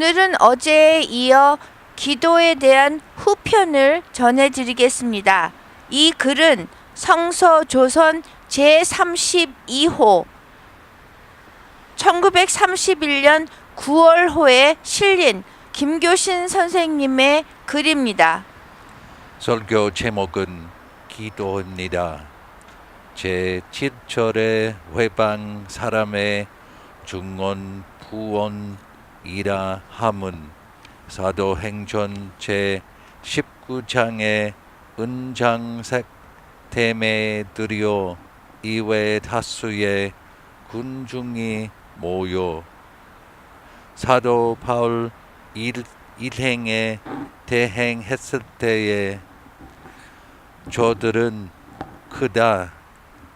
오늘은 어제에 이어 기도에 대한 후편을 전해드리겠습니다. 이 글은 성서조선 제32호 1931년 9월호에 실린 김교신 선생님의 글입니다. 설교 제목은 기도입니다. 제7절의 회방 사람의 중언 부언이라 함은 사도행전 제19장의 은장색 대매들이요 이외 다수의 군중이 모여 사도 바울 일행에 대행했을 때에 저들은 크다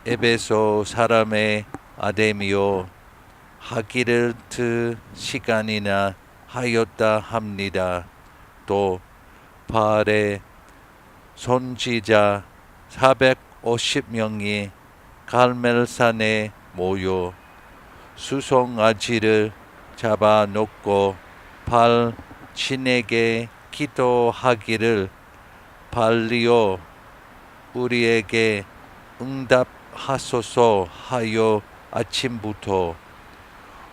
에베소 사람의 아데미오 하기를 시간이나 하였다 합니다. 또 바알의 선지자 450명이 갈멜산에 모여 수송아지를 잡아놓고 바알 신에게 기도하기를 발리오 우리에게 응답하소서 하여 아침부터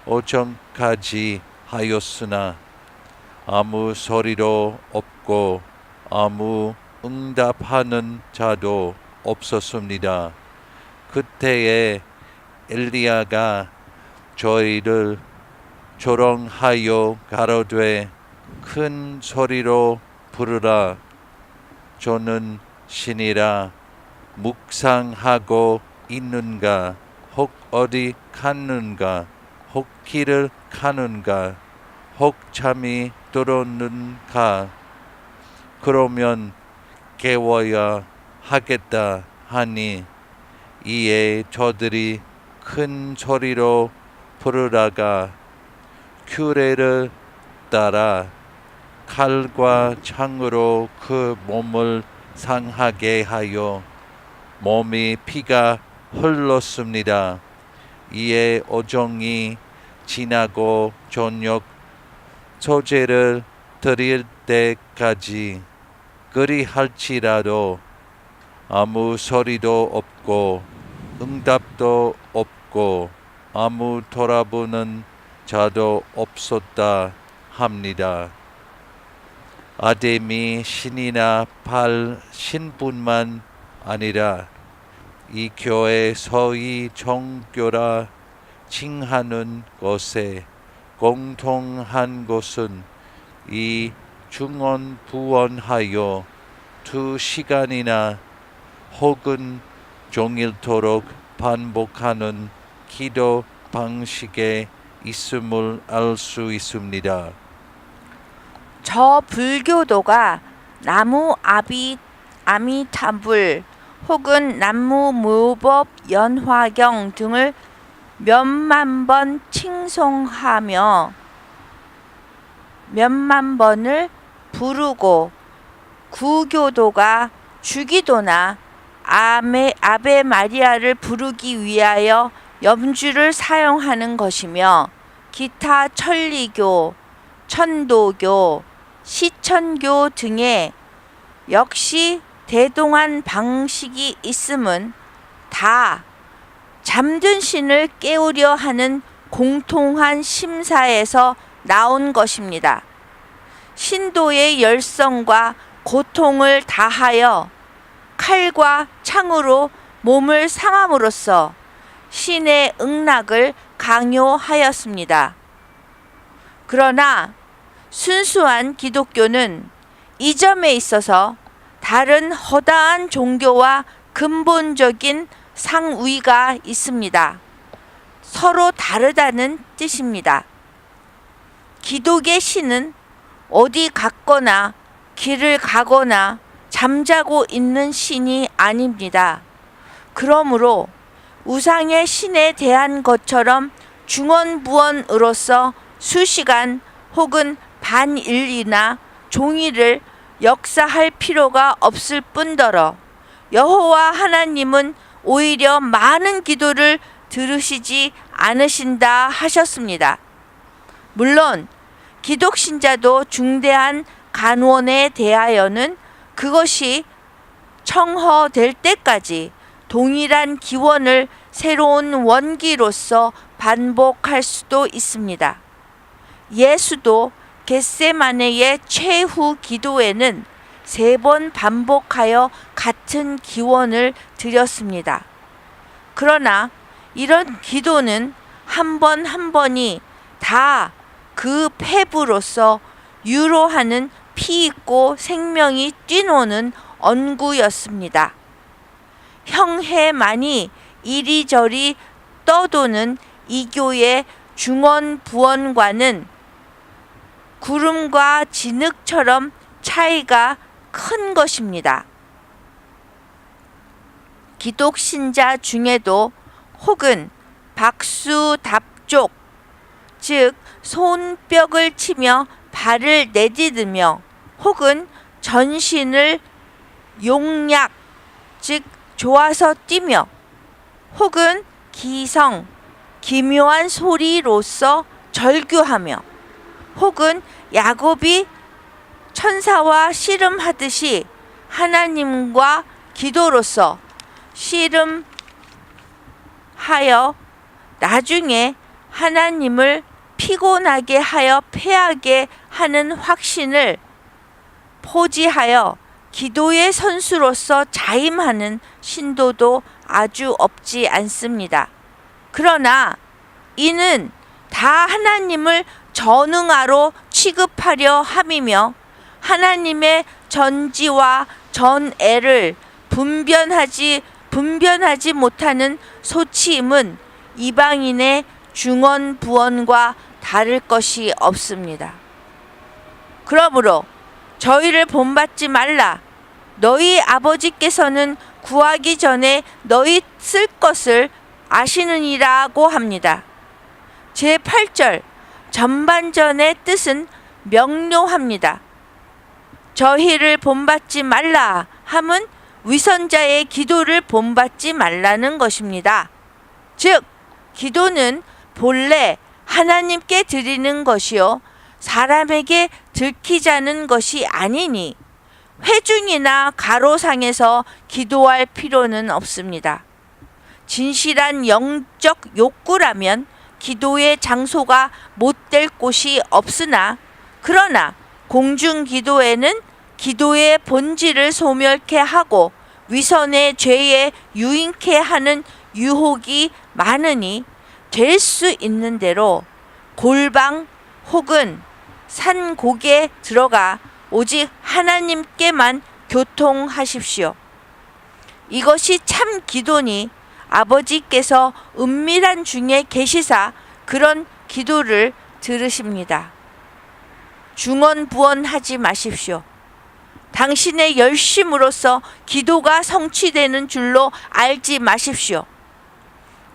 오전까지 하였으나 아무 소리도 없고 아무 응답하는 자도 없었습니다. 그때에 엘리야가 저희를 조롱하여 가로되 큰 소리로 부르라. 저는 신이라 묵상하고 있는가 혹 어디 갔는가 혹 길을 가는가 혹 잠이 들었는가 그러면 깨워야 하겠다 하니 이에 저들이 큰 소리로 부르다가 규례를 따라 칼과 창으로 그 몸을 상하게 하여 몸이 피가 흘렀습니다. 이에 오정이 지나고 저녁 소제를 드릴 때까지 그리할지라도 아무 소리도 없고 응답도 없고 아무 돌아보는 자도 없었다 합니다. 아데미 신이나 바알 신뿐만 아니라 이 교회 서희 정교라 칭하는 것에 공통한 것은 이 중언 부언하여 2시간이나 혹은 종일토록 반복하는 기도 방식에 있음을 알 수 있습니다. 저 불교도가 나무 아미타불 혹은 남무무법 연화경 등을 몇만 번 칭송하며 몇만 번을 부르고 구교도가 주기도나 아베 마리아를 부르기 위하여 염주를 사용하는 것이며 기타 천리교, 천도교, 시천교 등의 역시 대동한 방식이 있음은 다 잠든 신을 깨우려 하는 공통한 심사에서 나온 것입니다. 신도의 열성과 고통을 다하여 칼과 창으로 몸을 상함으로써 신의 응락을 강요하였습니다. 그러나 순수한 기독교는 이 점에 있어서 다른 허다한 종교와 근본적인 상위가 있습니다. 서로 다르다는 뜻입니다. 기독의 신은 어디 갔거나 길을 가거나 잠자고 있는 신이 아닙니다. 그러므로 우상의 신에 대한 것처럼 중언부언으로서 수시간 혹은 반일이나 종일을 역사할 필요가 없을 뿐더러 여호와 하나님은 오히려 많은 기도를 들으시지 않으신다 하셨습니다. 물론 기독신자도 중대한 간원에 대하여는 그것이 청허될 때까지 동일한 기원을 새로운 원기로서 반복할 수도 있습니다. 예수도 겟세마네의 최후 기도에는 3번 반복하여 같은 기원을 드렸습니다. 그러나 이런 기도는 한 번 한 번이 다 그 폐부로서 유로하는 피 있고 생명이 뛰노는 언구였습니다. 형해만이 이리저리 떠도는 이교의 중언부언과는 구름과 진흙처럼 차이가 큰 것입니다. 기독신자 중에도 혹은 박수답족, 즉 손뼉을 치며 발을 내디디며 혹은 전신을 용약, 즉 좋아서 뛰며 혹은 기성, 기묘한 소리로서 절규하며 혹은 야곱이 천사와 씨름하듯이 하나님과 기도로서 씨름하여 나중에 하나님을 피곤하게 하여 패하게 하는 확신을 포지하여 기도의 선수로서 자임하는 신도도 아주 없지 않습니다. 그러나 이는 다 하나님을 전응하로 취급하려 함이며 하나님의 전지와 전애를 분별하지 못하는 소치임은 이방인의 중언부언과 다를 것이 없습니다. 그러므로 저희를 본받지 말라. 너희 아버지께서는 구하기 전에 너희 쓸 것을 아시느니라고 합니다. 제8절 전반전의 뜻은 명료합니다. 저희를 본받지 말라 함은 위선자의 기도를 본받지 말라는 것입니다. 즉 기도는 본래 하나님께 드리는 것이요 사람에게 들키자는 것이 아니니 회중이나 가로상에서 기도할 필요는 없습니다. 진실한 영적 욕구라면 기도의 장소가 못될 곳이 없으나 그러나 공중기도에는 기도의 본질을 소멸케 하고 위선의 죄에 유인케 하는 유혹이 많으니 될 수 있는 대로 골방 혹은 산곡에 들어가 오직 하나님께만 교통하십시오. 이것이 참 기도니 아버지께서 은밀한 중에 계시사 그런 기도를 들으십니다. 중언부언하지 마십시오. 당신의 열심으로써 기도가 성취되는 줄로 알지 마십시오.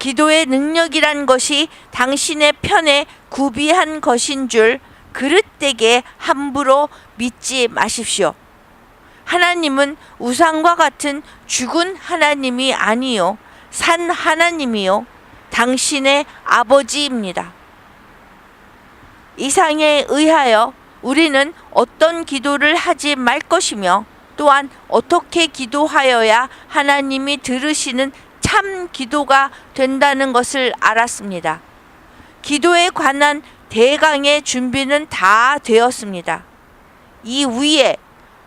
기도의 능력이란 것이 당신의 편에 구비한 것인 줄 그릇되게 함부로 믿지 마십시오. 하나님은 우상과 같은 죽은 하나님이 아니요 산 하나님이요 당신의 아버지입니다. 이상에 의하여 우리는 어떤 기도를 하지 말 것이며 또한 어떻게 기도하여야 하나님이 들으시는 참 기도가 된다는 것을 알았습니다. 기도에 관한 대강의 준비는 다 되었습니다. 이 위에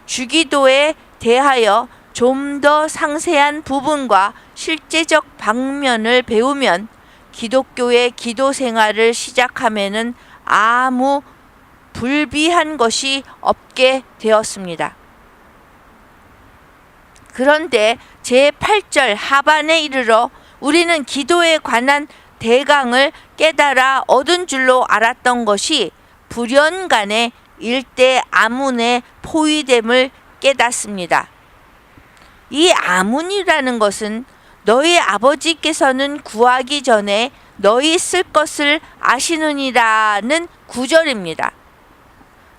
주기도에 대하여 좀 더 상세한 부분과 실제적 방면을 배우면 기독교의 기도 생활을 시작함에는 아무 불비한 것이 없게 되었습니다. 그런데 제8절 하반에 이르러 우리는 기도에 관한 대강을 깨달아 얻은 줄로 알았던 것이 불연간의 일대 아문의 포위됨을 깨닫습니다. 이 아문이라는 것은 너희 아버지께서는 구하기 전에 너희 쓸 것을 아시느니라는 구절입니다.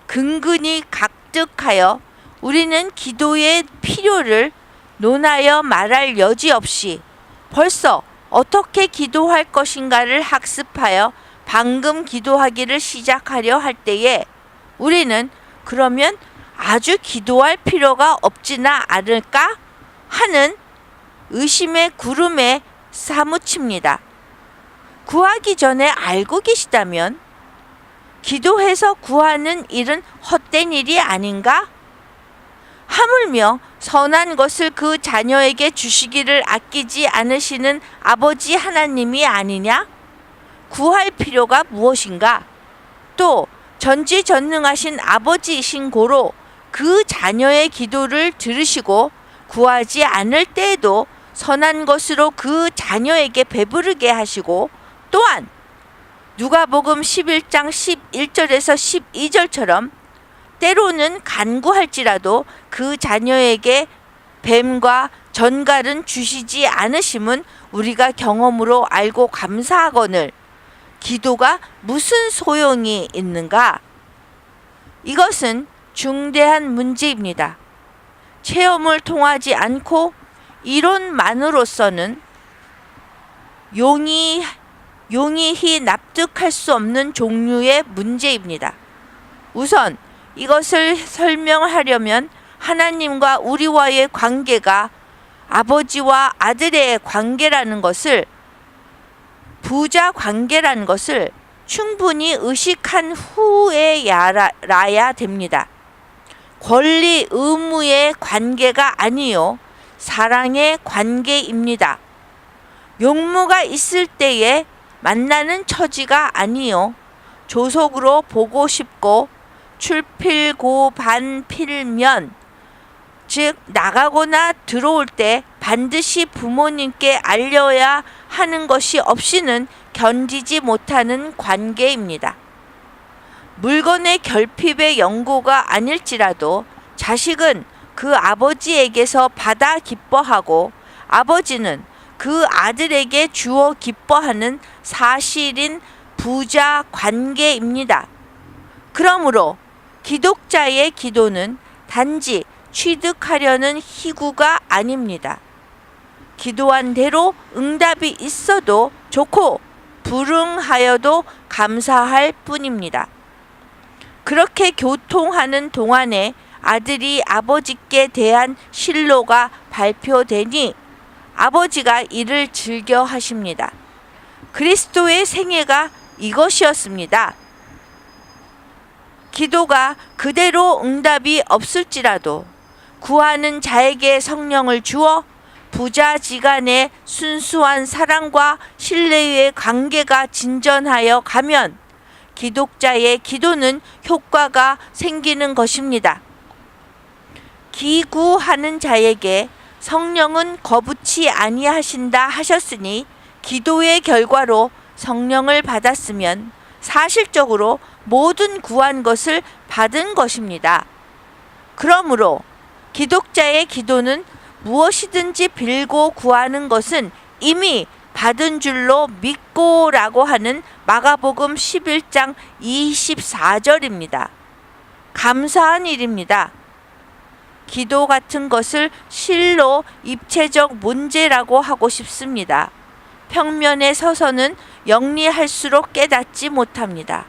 근근히 각득하여 우리는 기도의 필요를 논하여 말할 여지 없이 벌써 어떻게 기도할 것인가를 학습하여 방금 기도하기를 시작하려 할 때에 우리는 그러면 아주 기도할 필요가 없지나 않을까 하는 의심의 구름에 사무칩니다. 구하기 전에 알고 계시다면 기도해서 구하는 일은 헛된 일이 아닌가? 하물며 선한 것을 그 자녀에게 주시기를 아끼지 않으시는 아버지 하나님이 아니냐? 구할 필요가 무엇인가? 또 전지전능하신 아버지이신 고로 그 자녀의 기도를 들으시고 구하지 않을 때에도 선한 것으로 그 자녀에게 배부르게 하시고, 또한 누가복음 11장 11절에서 12절처럼 때로는 간구할지라도 그 자녀에게 뱀과 전갈은 주시지 않으심은 우리가 경험으로 알고 감사하거늘 기도가 무슨 소용이 있는가? 이것은 중대한 문제입니다. 체험을 통하지 않고 이론만으로서는 용이히 납득할 수 없는 종류의 문제입니다. 우선 이것을 설명하려면 하나님과 우리와의 관계가 아버지와 아들의 관계라는 것을, 부자 관계라는 것을 충분히 의식한 후에 알아야 됩니다. 권리 의무의 관계가 아니요 사랑의 관계입니다. 용무가 있을 때에 만나는 처지가 아니요 조속으로 보고 싶고 출필고반필면, 즉 나가거나 들어올 때 반드시 부모님께 알려야 하는 것이 없이는 견디지 못하는 관계입니다. 물건의 결핍의 연고가 아닐지라도 자식은 그 아버지에게서 받아 기뻐하고 아버지는 그 아들에게 주어 기뻐하는 사실인 부자 관계입니다. 그러므로 기독자의 기도는 단지 취득하려는 희구가 아닙니다. 기도한 대로 응답이 있어도 좋고 불응하여도 감사할 뿐입니다. 그렇게 교통하는 동안에 아들이 아버지께 대한 신로가 발표되니 아버지가 이를 즐겨 하십니다. 그리스도의 생애가 이것이었습니다. 기도가 그대로 응답이 없을지라도 구하는 자에게 성령을 주어 부자지간의 순수한 사랑과 신뢰의 관계가 진전하여 가면 기독자의 기도는 효과가 생기는 것입니다. 기구하는 자에게 성령은 거부치 아니하신다 하셨으니 기도의 결과로 성령을 받았으면 사실적으로 모든 구한 것을 받은 것입니다. 그러므로 기독자의 기도는 무엇이든지 빌고 구하는 것은 이미 받은 줄로 믿고라고 하는 마가복음 11장 24절입니다. 감사한 일입니다. 기도 같은 것을 실로 입체적 문제라고 하고 싶습니다. 평면에 서서는 영리할수록 깨닫지 못합니다.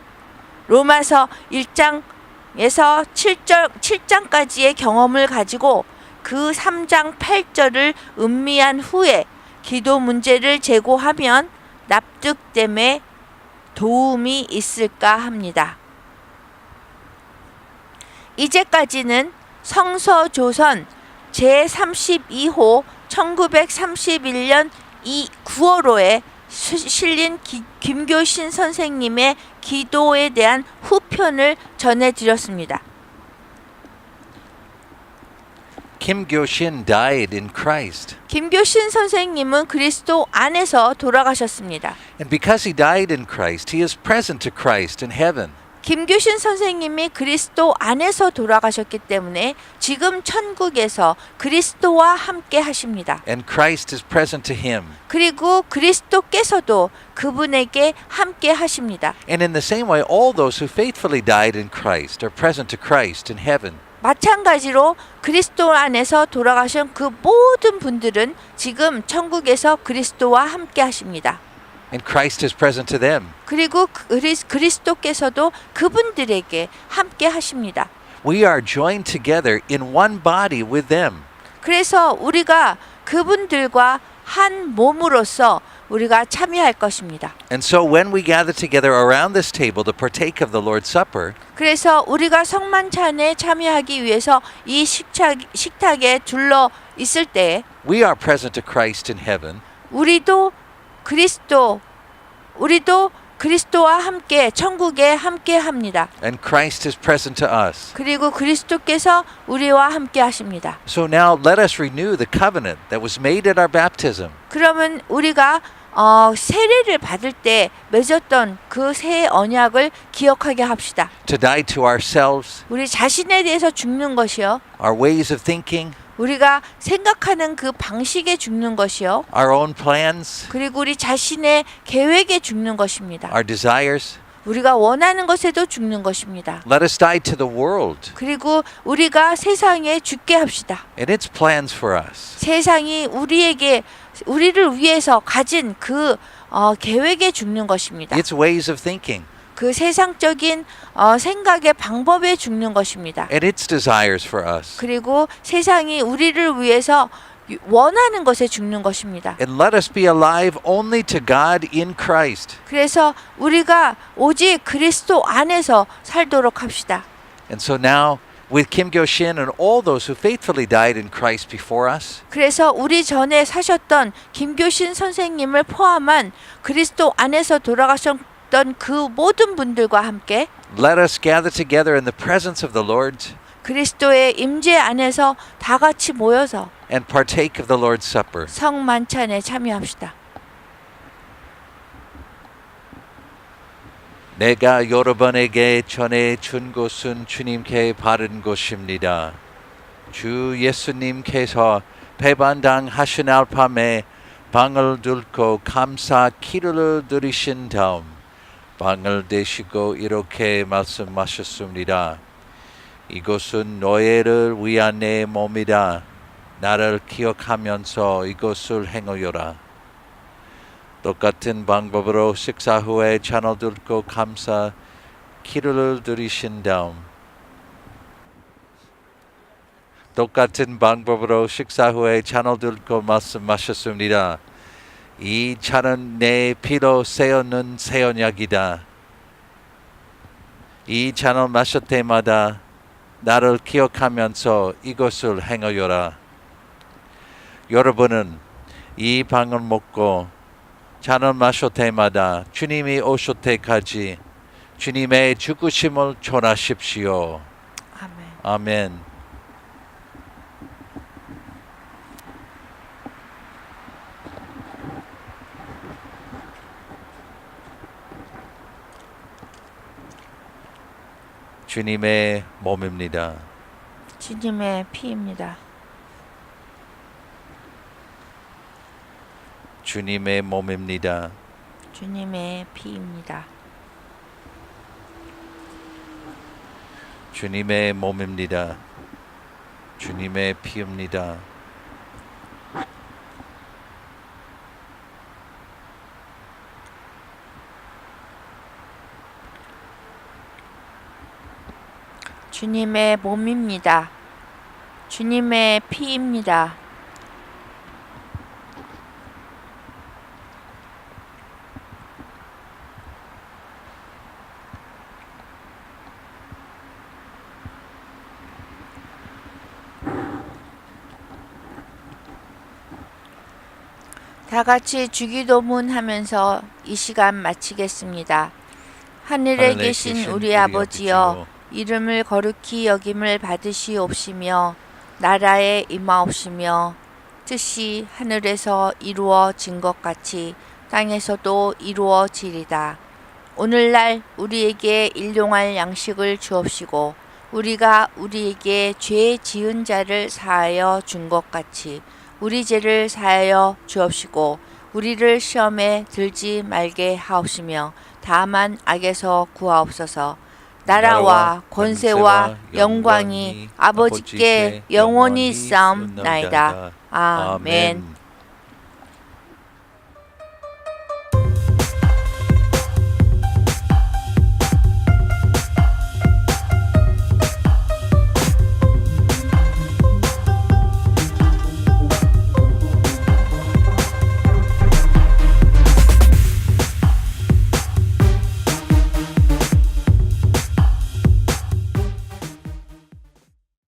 로마서 1장에서 7장까지의 경험을 가지고 그 3장 8절을 음미한 후에 기도 문제를 제고하면 납득됨에 도움이 있을까 합니다. 이제까지는 성서조선 제32호 1931년 9월호에 실린 김교신 선생님의 기도에 대한 후편을 전해드렸습니다. Kim Gyo-shin died in Christ. 김교신 선생님은 그리스도 안에서 돌아가셨습니다. And because he died in Christ, he is present to Christ in heaven. 김교신 선생님이 그리스도 안에서 돌아가셨기 때문에 지금 천국에서 그리스도와 함께 하십니다. And Christ is present to him. 그리고 그리스도께서도 그분에게 함께 하십니다. And in the same way, all those who faithfully died in Christ are present to Christ in heaven. 마찬가지로 그리스도 안에서 돌아가신 그 모든 분들은 지금 천국에서 그리스도와 함께 하십니다. And Christ is present to them. 그리고 그리스도께서도 그분들에게 함께 하십니다. We are joined together in one body with them. 그래서 우리가 그분들과 한 몸으로서 우리가 참여할 것입니다. And so when we gather together around this table to partake of the Lord's Supper, 그래서 우리가 성만찬에 참여하기 위해서 이 식탁에 둘러 있을 때 we are present to Christ in heaven. 우리도 그리스도와 함께 천국에 함께 합니다. And Christ is present to us. 그리고 그리스도께서 우리와 함께 하십니다. So now let us renew the covenant that was made at our baptism. 그러면 우리가 세례를 받을 때 맺었던 그 새 언약을 기억하게 합시다. To die to ourselves, 우리 자신에 대해서 죽는 것이요. our ways of thinking, 우리가 생각하는 그 방식에 죽는 것이요. our own plans, 그리고 우리 자신의 계획에 죽는 것입니다. our desires. 우리가 원하는 것에도 죽는 것입니다. Let us die to the world 그리고 우리가 세상에 죽게 합시다. and its plans for us. 세상이 우리를 위해서 가진 그 계획에 죽는 것입니다. Its ways of thinking 그 세상적인 생각의 방법에 죽는 것입니다. and its desires for us. 그리고 세상이 우리를 위해서 원하는 것에 죽는 것입니다. And let us be alive only to God in Christ. 그래서 우리가 오직 그리스도 안에서 살도록 합시다. And so now with Kim Gyo-shin and all those who faithfully died in Christ before us, 그래서 우리 전에 사셨던 김교신 선생님을 포함한 그리스도 안에서 돌아가셨던 그 모든 분들과 함께 let us gather together in the presence of the Lord 그리스도의 임재 안에서 다 같이 모여서 and partake of the Lord's Supper. 성만찬에 참여합시다. 내가 여러분에게 전해 준 것은 주님께 바른 것입니다. 주 예수님께서 배반당하신 날 밤에 방을 들고 감사 기도를 드리신 다음 방을 대시고 이렇게 말씀하셨습니다. 이것은 너희를 위한 내 몸이다. 나를 기억하면서 이것을 행하여라. 똑같은 방법으로 식사 후에 잔을 들고 감사 기도를 드리신 다음 똑같은 방법으로 식사 후에 잔을 들고 말씀하셨습니다. 이 잔은 내 피로 세우는 새 언약이다. 이 잔을 마실 때마다 나를 기억하면서 이것을 행하여라. 여러분은 이 방을 먹고 잔을 마실 때마다 주님이 오실 때까지 주님의 죽으심을 전하십시오. 아멘. 아멘. 주님의 몸입니다. 주님의 피입니다. 주님의 몸입니다. 주님의 피입니다. 주님의 몸입니다. 주님의 피입니다. 주님의 몸입니다. 주님의 피입니다. 다 같이 주기도문 하면서 이 시간 마치겠습니다. 하늘에 계신 우리 아버지여, 이름을 거룩히 여김을 받으시옵시며 나라에 임하옵시며 뜻이 하늘에서 이루어진 것 같이 땅에서도 이루어지리다. 오늘날 우리에게 일용할 양식을 주옵시고 우리가 우리에게 죄 지은 자를 사하여 준 것 같이 우리 죄를 사하여 주옵시고 우리를 시험에 들지 말게 하옵시며 다만 악에서 구하옵소서. 나라와 권세와 영광이 아버지께 영원히 쌓옵나이다. 아멘.